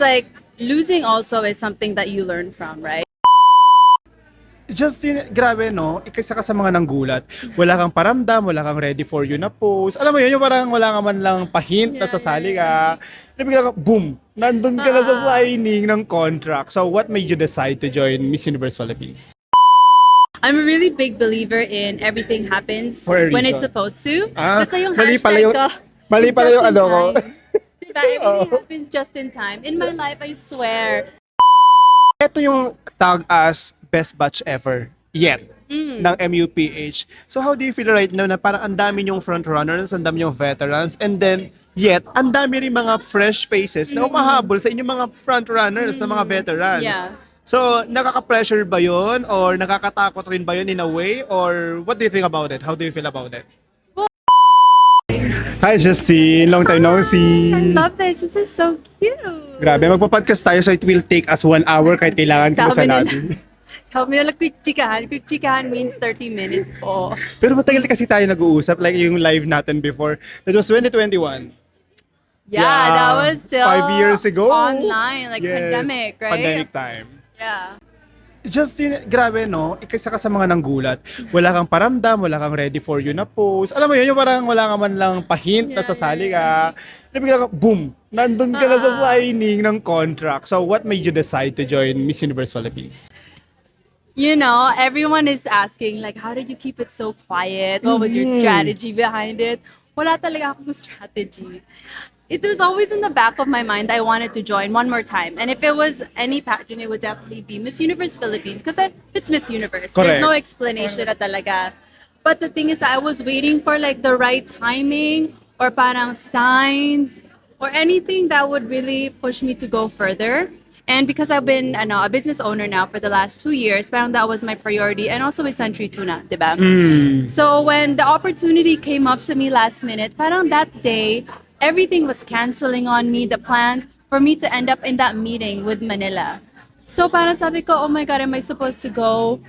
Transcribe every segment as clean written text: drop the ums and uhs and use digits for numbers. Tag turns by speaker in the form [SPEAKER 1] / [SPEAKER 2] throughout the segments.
[SPEAKER 1] like losing also is something that you learn from, right?
[SPEAKER 2] Justin, grabe no, isa ka sa mga nanggulat. Wala kang paramdam, wala kang ready for you na post. Alam mo yun, yung parang wala ka man lang pa-hint na sasali ka. Bigla ka, boom! Nandun ka na sa signing ng contract. So what made you decide to join Miss Universe Philippines?
[SPEAKER 1] I'm a really big believer in everything happens
[SPEAKER 2] For a
[SPEAKER 1] when it's
[SPEAKER 2] reason.
[SPEAKER 1] supposed to.
[SPEAKER 2] Ah,
[SPEAKER 1] That's why yung
[SPEAKER 2] mali pala
[SPEAKER 1] hashtag
[SPEAKER 2] yung-
[SPEAKER 1] ko.
[SPEAKER 2] mali
[SPEAKER 1] is
[SPEAKER 2] pala
[SPEAKER 1] just
[SPEAKER 2] yung
[SPEAKER 1] in
[SPEAKER 2] ano ko.
[SPEAKER 1] time. Diba? Everything happens just in time. In my life, I swear.
[SPEAKER 2] Ito yung tag as best batch ever yet ng MUPH. So how do you feel right now na parang ang dami yung front runners, ang dami yung veterans, and then yet ang dami rin mga fresh faces na umahabol sa inyong mga front runners na mga veterans.
[SPEAKER 1] Yeah.
[SPEAKER 2] So nakaka-pressure ba yun or nakakatakot rin ba yun in a way, or what do you think about it? How do you feel about it? Hi Justine, long time no see.
[SPEAKER 1] I love this. This is so cute.
[SPEAKER 2] Grabe, magpa-podcast tayo so it will take us 1 hour kahit kailangan ko sa
[SPEAKER 1] Sabi nila.
[SPEAKER 2] natin.
[SPEAKER 1] Sabi nila, quick chikahan. Quick chikahan means 30 minutes po.
[SPEAKER 2] Pero matagal kasi tayo nag-uusap, like yung live natin before. That was 2021.
[SPEAKER 1] Yeah,
[SPEAKER 2] Yeah,
[SPEAKER 1] that was still
[SPEAKER 2] 5 years ago.
[SPEAKER 1] online, like
[SPEAKER 2] Yes,
[SPEAKER 1] pandemic, right?
[SPEAKER 2] Pandemic time.
[SPEAKER 1] Yeah.
[SPEAKER 2] Justin, grabe no, isa ka sa mga nanggulat. Wala kang paramdam, wala kang ready for you na post. Alam mo yun, yung parang wala ka man lang pa-hint na sasali ka. Bigla ka, boom! Nandun ka na sa signing ng contract. So what made you decide to join Miss Universe Philippines?
[SPEAKER 1] You know, everyone is asking, like, how did you keep it so quiet? What was your strategy behind it? Wala talaga akong strategy. It was always in the back of my mind. I wanted to join one more time. And if it was any pageant, it would definitely be Miss Universe Philippines because it's Miss Universe.
[SPEAKER 2] Correct.
[SPEAKER 1] There's no explanation na talaga. But the thing is, I was waiting for like the right timing or parang signs or anything that would really push me to go further. And because I've been a business owner now for the last 2 years, parang that was my priority. And also with Century Tuna, diba? So when the opportunity came up to me last minute, parang that day, everything was canceling on me, the plans for me to end up in that meeting with Manila. So parang sabi ko, oh my God, am I supposed to go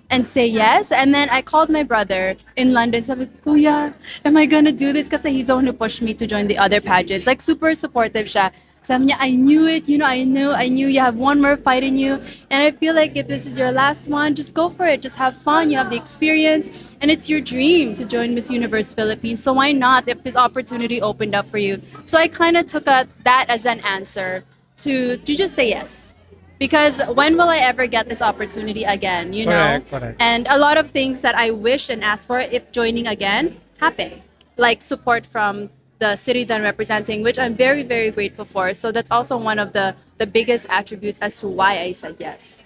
[SPEAKER 1] and say yes? And then I called my brother in London. Sabi ko, Kuya, am I gonna do this? Kasi he's the one who pushed me to join the other pageants. Like super supportive siya. Sabi niya, I knew it, I knew you have one more fight in you. And I feel like if this is your last one, just go for it. Just have fun, you have the experience. And it's your dream to join Miss Universe Philippines. So why not if this opportunity opened up for you? So I kind of took that as an answer to just say yes. Because when will I ever get this opportunity again, you know?
[SPEAKER 2] Correct.
[SPEAKER 1] And a lot of things that I wished and asked for if joining again happened. Like support from the city that I'm representing, which I'm very, very grateful for. So that's also one of the biggest attributes as to why I said yes.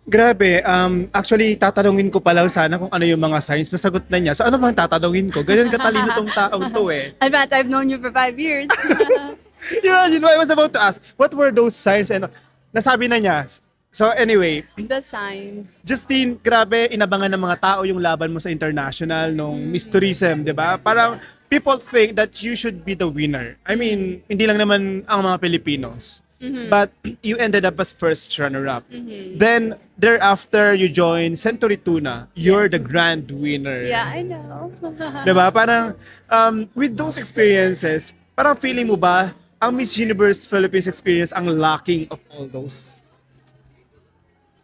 [SPEAKER 2] Grabe, actually tatanungin ko pa lang sana kung ano yung mga signs. Nasagot na niya. So ano bang tatanungin ko? Ganyan katalino tong taong to eh.
[SPEAKER 1] In fact, I've known you for 5 years.
[SPEAKER 2] You know, I was about to ask, what were those signs? And nasabi na niya. So anyway,
[SPEAKER 1] The signs.
[SPEAKER 2] Justine, grabe, inabangan ng mga tao yung laban mo sa international nung Miss Tourism, di ba? Parang people think that you should be the winner. I mean, hindi lang naman ang mga Pilipinos. But you ended up as first runner-up. Then, thereafter, you joined Century Tuna. You're the grand winner.
[SPEAKER 1] Yeah, I know.
[SPEAKER 2] Di ba? Parang, with those experiences, parang feeling mo ba, ang Miss Universe Philippines experience ang lacking of all those?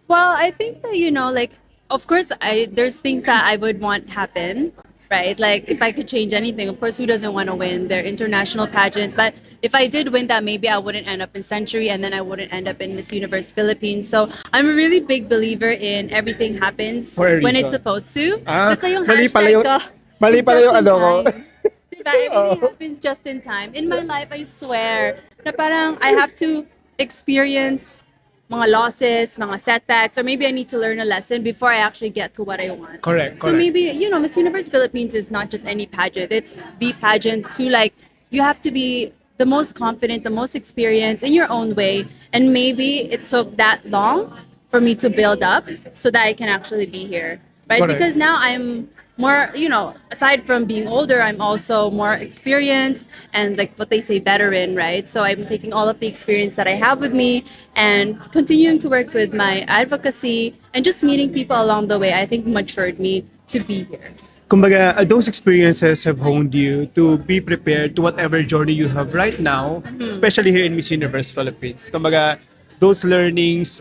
[SPEAKER 1] Well, I think that, like, of course, there's things that I would want happen, right? Like, if I could change anything, of course, who doesn't want to win their international pageant? But if I did win that, maybe I wouldn't end up in Century and then I wouldn't end up in Miss Universe Philippines. So I'm a really big believer in everything happens
[SPEAKER 2] For a
[SPEAKER 1] when it's
[SPEAKER 2] reason.
[SPEAKER 1] supposed to.
[SPEAKER 2] Ah,
[SPEAKER 1] That's why yung
[SPEAKER 2] mali pala
[SPEAKER 1] hashtag
[SPEAKER 2] yung-
[SPEAKER 1] ko.
[SPEAKER 2] mali
[SPEAKER 1] is
[SPEAKER 2] pala
[SPEAKER 1] just
[SPEAKER 2] yung
[SPEAKER 1] in
[SPEAKER 2] ano ko.
[SPEAKER 1] time. Diba? Everything happens just in time. In my life, I swear, na parang I have to experience mga losses, mga setbacks, or maybe I need to learn a lesson before I actually get to what I want.
[SPEAKER 2] Correct.
[SPEAKER 1] So maybe, Miss Universe Philippines is not just any pageant. It's the pageant to like, you have to be the most confident, the most experienced in your own way. And maybe it took that long for me to build up so that I can actually be here. Right?
[SPEAKER 2] Correct.
[SPEAKER 1] Because now I'm more, aside from being older, I'm also more experienced and like what they say, veteran, right? So I'm taking all of the experience that I have with me and continuing to work with my advocacy and just meeting people along the way, I think matured me to be here.
[SPEAKER 2] kumbaga, those experiences have honed you to be prepared to whatever journey you have right now, especially here in Miss Universe Philippines. Kumbaga, those learnings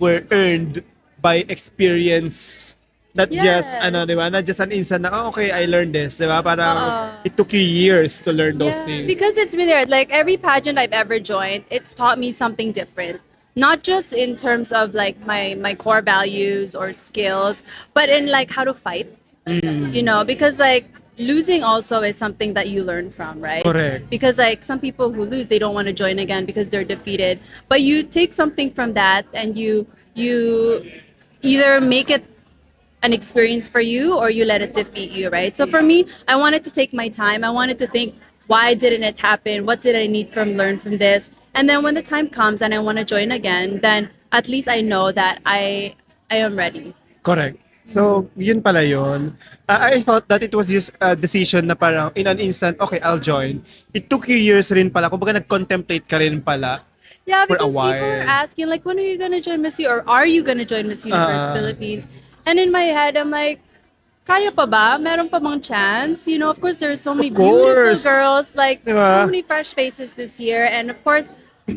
[SPEAKER 2] were earned by experience, not just
[SPEAKER 1] Yes.
[SPEAKER 2] di ba? Not just an instant na, oh, okay, I learned this, di ba? Parang
[SPEAKER 1] Oo.
[SPEAKER 2] it took you years to learn those
[SPEAKER 1] Yeah,
[SPEAKER 2] things.
[SPEAKER 1] because it's really hard. Like every pageant I've ever joined, it's taught me something different. Not just in terms of like my core values or skills, but in like how to fight. You know, because like losing also is something that you learn from, right?
[SPEAKER 2] Correct.
[SPEAKER 1] Because like some people who lose, they don't want to join again because they're defeated. But you take something from that and you either make it an experience for you or you let it defeat you, right? So for me, I wanted to take my time. I wanted to think, why didn't it happen? What did I need from learn from this? And then when the time comes and I want to join again, then at least I know that I am ready.
[SPEAKER 2] Correct. So, yun pala yun. I thought that it was just a decision na parang in an instant, okay, I'll join. It took you years rin pala. Kumbaga nag-contemplate ka rin pala
[SPEAKER 1] Yeah,
[SPEAKER 2] for a
[SPEAKER 1] because people are
[SPEAKER 2] while.
[SPEAKER 1] asking like, when are you gonna join Miss U or are you gonna join Miss Universe
[SPEAKER 2] Ah,
[SPEAKER 1] Philippines? And in my head, I'm like, kaya pa ba? Meron pa bang chance? You know, of course, there are so many
[SPEAKER 2] of
[SPEAKER 1] beautiful
[SPEAKER 2] course.
[SPEAKER 1] girls, like
[SPEAKER 2] Di
[SPEAKER 1] so
[SPEAKER 2] ba?
[SPEAKER 1] many fresh faces this year, and of course,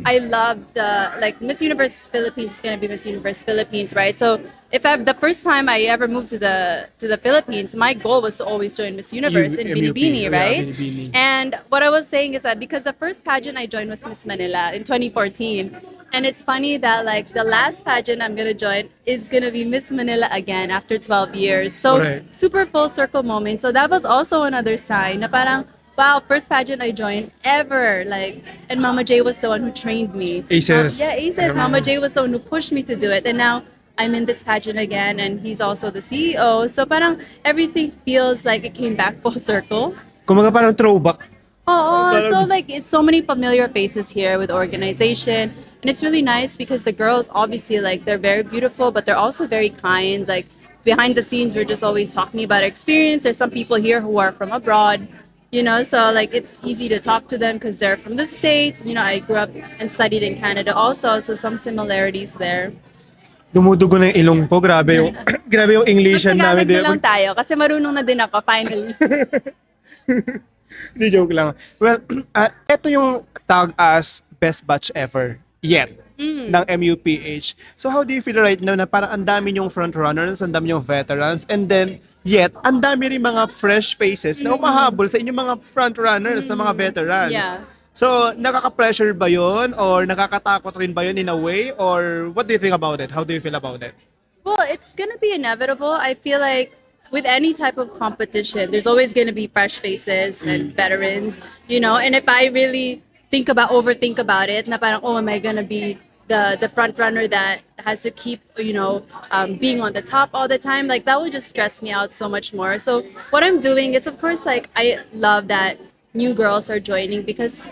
[SPEAKER 1] I love the like Miss Universe Philippines is gonna be Miss Universe Philippines, right? So if I the first time I ever moved to the Philippines, my goal was to always join Miss Universe in
[SPEAKER 2] MUP.
[SPEAKER 1] Binibini,
[SPEAKER 2] Oh, yeah,
[SPEAKER 1] right?
[SPEAKER 2] Binibini.
[SPEAKER 1] And what I was saying is that because the first pageant I joined was Miss Manila in 2014. And it's funny that like the last pageant I'm gonna join is gonna be Miss Manila again after 12 years. So
[SPEAKER 2] Correct.
[SPEAKER 1] super full circle moment. So that was also another sign na parang, wow, first pageant I joined ever. Like, and Mama J was the one who trained me.
[SPEAKER 2] Aces.
[SPEAKER 1] Yeah,
[SPEAKER 2] I
[SPEAKER 1] Aces. Mama
[SPEAKER 2] remember.
[SPEAKER 1] J was the one who pushed me to do it. And now I'm in this pageant again and he's also the CEO. So parang everything feels like it came back full circle.
[SPEAKER 2] Kumbaga parang throwback.
[SPEAKER 1] Oh, so
[SPEAKER 2] Parang,
[SPEAKER 1] like it's so many familiar faces here with organization, and it's really nice because the girls obviously like they're very beautiful, but they're also very kind. Like behind the scenes, we're just always talking about our experience. There's some people here who are from abroad, you know, so like it's easy to talk to them because they're from the States. You know, I grew up and studied in Canada also, so some similarities there.
[SPEAKER 2] dumudugo na yung ilong ko. Grabe yung, grabe yung Englishan namin.
[SPEAKER 1] Mag-Tagalog
[SPEAKER 2] Di
[SPEAKER 1] na
[SPEAKER 2] ba?
[SPEAKER 1] lang tayo kasi marunong na din ako finally.
[SPEAKER 2] Hindi, joke lang. Well, ito yung tag as best batch ever yet ng MUPH. So how do you feel right now na parang ang dami yung front runners, ang dami yung veterans, and then yet, ang dami rin mga fresh faces na umahabol sa inyong mga front runners na mga veterans.
[SPEAKER 1] Yeah.
[SPEAKER 2] So, nakaka-pressure ba yun? Or nakakatakot rin ba yun in a way? Or what do you think about it? How do you feel about it?
[SPEAKER 1] Well, it's gonna be inevitable. I feel like with any type of competition, there's always gonna be fresh faces and veterans, you know. And if I really overthink about it, na parang, oh, am I gonna be the front runner that has to keep, you know, being on the top all the time? Like that will just stress me out so much more. So what I'm doing is, of course, like I love that new girls are joining because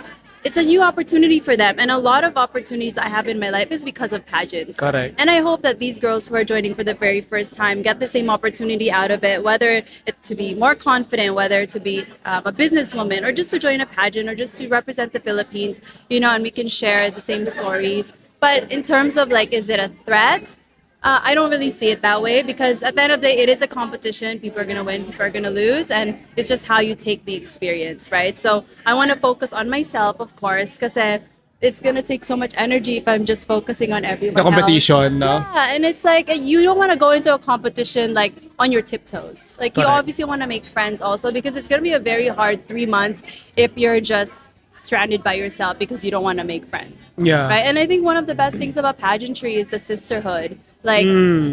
[SPEAKER 1] it's a new opportunity for them, and a lot of opportunities I have in my life is because of pageants.
[SPEAKER 2] Correct.
[SPEAKER 1] And I hope that these girls who are joining for the very first time get the same opportunity out of it, whether it to be more confident, whether to be a businesswoman, or just to join a pageant, or just to represent the Philippines, you know, and we can share the same stories. But in terms of like, is it a threat? I don't really see it that way because at the end of the day, it is a competition. People are going to win, people are going to lose, and it's just how you take the experience, right? So I want to focus on myself, of course, because it's going to take so much energy if I'm just focusing on everyone
[SPEAKER 2] The
[SPEAKER 1] else.
[SPEAKER 2] competition, no?
[SPEAKER 1] Yeah, and it's like you don't want to go into a competition like on your tiptoes. Like you
[SPEAKER 2] Correct.
[SPEAKER 1] obviously want to make friends also because it's going to be a very hard 3 months if you're just stranded by yourself because you don't want to make friends.
[SPEAKER 2] Yeah.
[SPEAKER 1] Right? And I think one of the best things about pageantry is the sisterhood. Like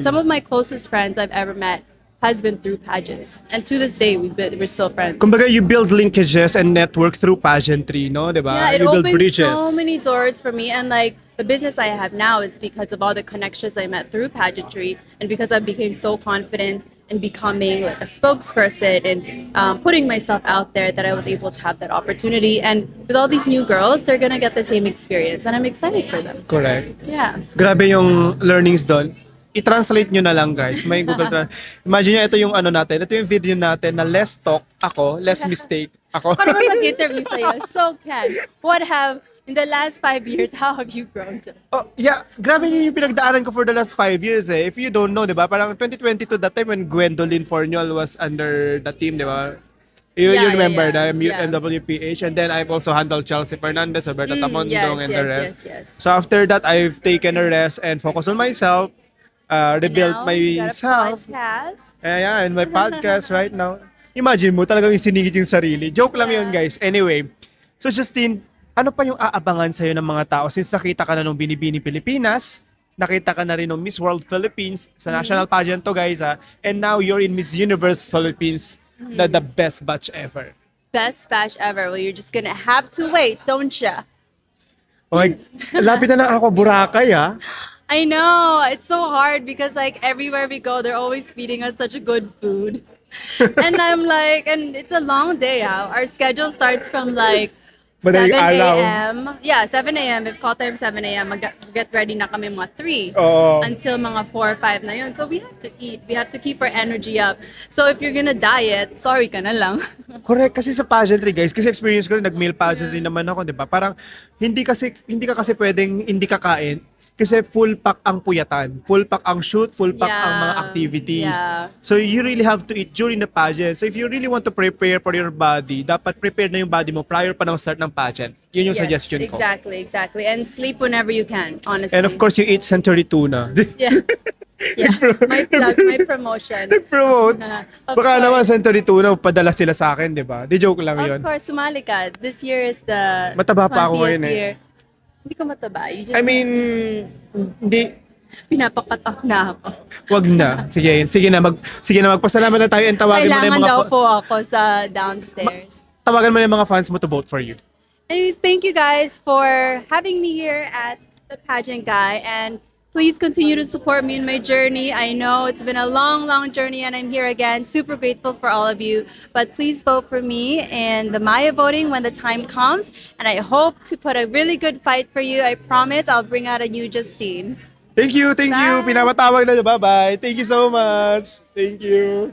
[SPEAKER 1] some of my closest friends I've ever met has been through pageants. And to this day we're still friends.
[SPEAKER 2] Kumbaga, you build linkages and network through pageantry, no? Diba?
[SPEAKER 1] Yeah, it
[SPEAKER 2] You build
[SPEAKER 1] opens
[SPEAKER 2] bridges.
[SPEAKER 1] so many doors for me, and like the business I have now is because of all the connections I met through pageantry, and because I became so confident in becoming like a spokesperson and putting myself out there that I was able to have that opportunity. And with all these new girls, they're gonna get the same experience, and I'm excited for them.
[SPEAKER 2] Correct.
[SPEAKER 1] Yeah.
[SPEAKER 2] Grabe yung learnings doon. I-translate nyo na lang, guys. May Google Translate. Imagine nyo, ito yung ano natin. Ito yung video natin na less talk ako, less mistake ako.
[SPEAKER 1] Paano ba mag-interview sa'yo? So, Ken, what have In the last 5 years, how have you grown?
[SPEAKER 2] Oh, yeah. Grabe yun yung pinagdaanan ko for the last 5 years eh. If you don't know, di ba? Parang 2022, that time when Gwendolyn Forniol was under the team, di ba? You remember the
[SPEAKER 1] Yeah.
[SPEAKER 2] MWPH, and then I've also handled Chelsea Fernandez, Alberta Tamondong, and the rest.
[SPEAKER 1] Yes.
[SPEAKER 2] So after that, I've taken a rest and focused on myself,
[SPEAKER 1] And
[SPEAKER 2] rebuilt
[SPEAKER 1] now, you got a
[SPEAKER 2] myself.
[SPEAKER 1] podcast.
[SPEAKER 2] Yeah, and my podcast right now. Imagine mo, talagang isinigit yung sarili. Joke lang yun, guys. Anyway, so Justine, ano pa yung aabangan sa'yo ng mga tao? Since nakita ka na nung Binibini Pilipinas, nakita ka na rin nung Miss World Philippines, sa national pageant to, guys, ha? And now you're in Miss Universe Philippines, the best batch ever.
[SPEAKER 1] Best batch ever. Well, you're just gonna have to wait, don't ya?
[SPEAKER 2] Oh my, lapit na lang ako, Boracay, ha?
[SPEAKER 1] I know. It's so hard because like everywhere we go, they're always feeding us such a good food. And I'm like, and it's a long day out. Our schedule starts from like 7
[SPEAKER 2] Madaling araw.
[SPEAKER 1] a.m. Yeah, 7 a.m. If call time 7 a.m., get ready na kami mga 3
[SPEAKER 2] Oo.
[SPEAKER 1] until mga 4 or 5 na yun. So we have to eat. We have to keep our energy up. So if you're gonna diet, sorry ka na lang.
[SPEAKER 2] Correct, kasi sa pageantry, guys, kasi experience ko rin, nag-male pageantry naman ako, di ba? Parang hindi ka kasi pwedeng hindi kakain kasi full pack ang puyatan, full pack ang shoot, full pack ang mga
[SPEAKER 1] Yeah.
[SPEAKER 2] activities.
[SPEAKER 1] Yeah.
[SPEAKER 2] So you really have to eat during the pageant. So if you really want to prepare for your body, dapat prepare na yung body mo prior pa ng start ng pageant. Yun yung
[SPEAKER 1] Yes,
[SPEAKER 2] suggestion ko.
[SPEAKER 1] Exactly. And sleep whenever you can, honestly.
[SPEAKER 2] And of course, you eat century tuna.
[SPEAKER 1] Yeah. Yeah. My plug, my promotion.
[SPEAKER 2] Promote.
[SPEAKER 1] Of
[SPEAKER 2] Baka
[SPEAKER 1] course.
[SPEAKER 2] naman century tuna, padala sila sa akin, di ba? Di joke lang yun.
[SPEAKER 1] Of course, sumali ka. This year is the
[SPEAKER 2] Mataba pa ako
[SPEAKER 1] 20th
[SPEAKER 2] ngayon eh.
[SPEAKER 1] year. Hindi ko mataba. You just,
[SPEAKER 2] I mean, hindi,
[SPEAKER 1] pinapakatak na ako.
[SPEAKER 2] wag na. Sige na, magpasalamat na tayo and tawagan mo na yung
[SPEAKER 1] Kailangan
[SPEAKER 2] mga
[SPEAKER 1] daw po ako sa downstairs.
[SPEAKER 2] tawagan mo na yung mga fans mo to vote for you.
[SPEAKER 1] Anyways, thank you guys for having me here at the Pageant Guy, and please continue to support me in my journey. I know it's been a long journey and I'm here again. Super grateful for all of you. But please vote for me in the Maya voting when the time comes. And I hope to put a really good fight for you. I promise I'll bring out a new Justine.
[SPEAKER 2] Thank you.
[SPEAKER 1] Bye.
[SPEAKER 2] Pinapatawag na. Bye-bye. Thank you so much. Thank you.